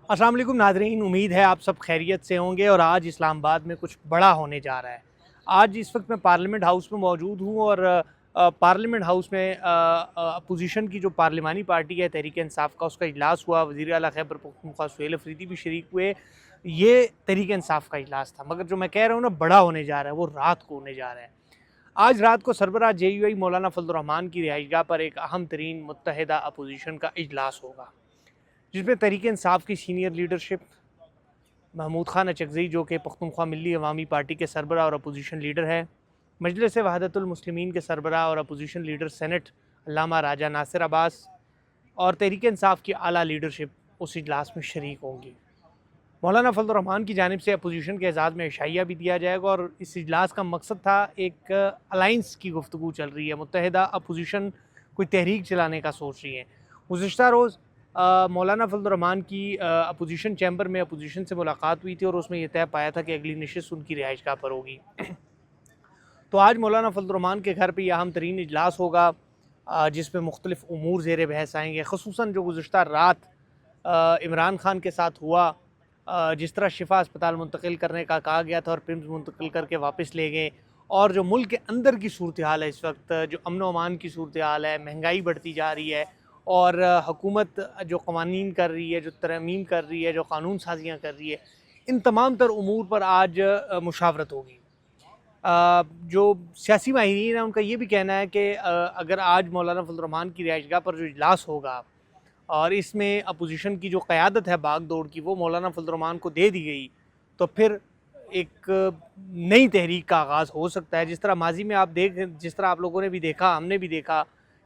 अस्सलाम वालेकुम नाज़रीन, उम्मीद है आप सब खैरियत से होंगे। और आज इस्लामाबाद में कुछ बड़ा होने जा रहा है। आज इस वक्त मैं पार्लियामेंट हाउस में मौजूद हूँ और पार्लियामेंट हाउस में अपोजिशन की जो पार्लिमानी पार्टी है तहरीक इंसाफ का, उसका इजलास हुआ। वज़ीर आला खैबर पख्तूनख्वा सुहेल अफरीदी भी शरीक हुए। ये तहरीक इंसाफ का इजलास था, मगर जो मैं कह रहा हूँ ना बड़ा होने जा रहा है, वो रात को होने जा रहा है। आज रात को सरबराह JUI मौलाना फजल रहमान की रिहाइशगाह पर एक अहम तरीन मुत्तहिदा अपोजिशन का इजलास होगा, जिसमें तहरीक इंसाफ की सीनियर लीडरशिप, महमूद खान अचकज़ई जो कि पख्तूनख्वा मिली अवामी पार्टी के सरबराह और अपोजिशन लीडर है, मजलिस वहदतुल मुस्लिमीन के सरबराह और अपोजिशन लीडर सेनेट अल्लामा राजा नासिर अब्बास और तहरीक इंसाफ की आला लीडरशिप उस इजलास में शरीक होंगी। मौलाना फजल रहमान की जानिब से अपोजिशन के एजाज़ में इशाइया भी दिया जाएगा। और इस इजलास का मकसद था, एक अलाइंस की गुफ्तगू चल रही है, मुत्तहिदा अपोजिशन कोई तहरीक चलाने का सोच रही है। गुज़िश्ता रोज़ मौलाना फजल रहमान की अपोजिशन चैम्बर में अपोजिशन से मुलाकात हुई थी और उसमें यह तय पाया था कि अगली नशिस्त उनकी रिहाइशगाह पर होगी। तो आज मौलाना फजल रहमान के घर पर यह अहम तरीन इजलास होगा, जिसमें मुख्तलिफ़ उमूर ज़ेर बहस आएँगे। ख़ुसूसन जो गुज़िश्ता रात इमरान खान के साथ हुआ, जिस तरह शिफा अस्पताल मुंतकिल करने का कहा गया था और पिम्स मुंतकिल करके वापस ले गए, और जो मुल्क के अंदर की सूरत हाल है इस वक्त, जो अमन व अमान की सूरत हाल है, महंगाई बढ़ती जा रही है और हुकूमत जो क़वानीन कर रही है, जो तरमीम कर रही है, जो कानून साजियाँ कर रही है, इन तमाम तर उमूर पर आज मुशावरत होगी। जो सियासी माहिरीन हैं उनका ये भी कहना है कि अगर आज मौलाना फजल रहमान की रिहाइशगाह पर जो इजलास होगा और इसमें अपोजिशन की जो क़यादत है भाग दौड़ की, वो मौलाना फजल रहमान को दे दी गई, तो फिर एक नई तहरीक का आगाज़ हो सकता है। जिस तरह माजी में जिस तरह आप लोगों ने भी देखा, हमने भी देखा,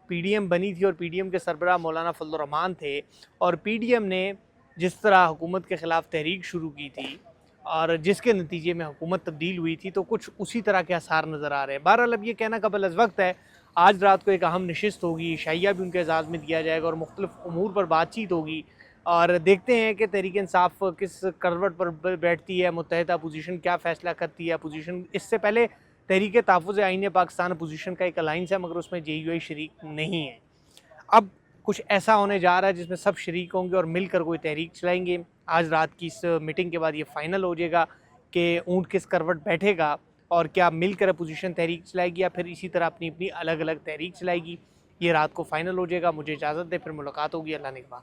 PDM बनी थी और PDM के सरबराह मौलाना फजल रहमान थे, और PDM ने जिस तरह हुकूमत के ख़िलाफ़ तहरीक शुरू की थी और जिसके नतीजे में हुकूमत तब्दील हुई थी, तो कुछ उसी तरह के आसार नज़र आ रहे हैं। बहरहाल अब ये कहना कबल अज़ वक्त है। आज रात को एक अहम नशिस्त होगी, इशाइया भी उनके एजाज़ में दिया जाएगा और मुख्तलिफ़ उमूर पर बातचीत होगी, और देखते हैं कि तहरीक इंसाफ किस करवट पर बैठती है, मुत्तहिदा अपोजिशन क्या फ़ैसला करती है। अपोजिशन इससे पहले तहरीक तहफ़्फ़ुज़ आईन पाकिस्तान अपोजिशन का एक अलाइंस है, मगर उसमें JUI शरीक नहीं है। अब कुछ ऐसा होने जा रहा है जिसमें सब शरीक होंगे और मिलकर कोई तहरीक चलाएंगे। आज रात की इस मीटिंग के बाद ये फ़ाइनल हो जाएगा कि ऊँट किस करवट बैठेगा और क्या मिलकर अपोजिशन तहरीक चलाएगी या फिर इसी तरह अपनी अपनी अलग अलग तहरीक चलाएगी। ये रात को फ़ाइनल हो जाएगा। मुझे इजाज़त दें, फिर मुलाकात होगी। अल्लाह निगहबान।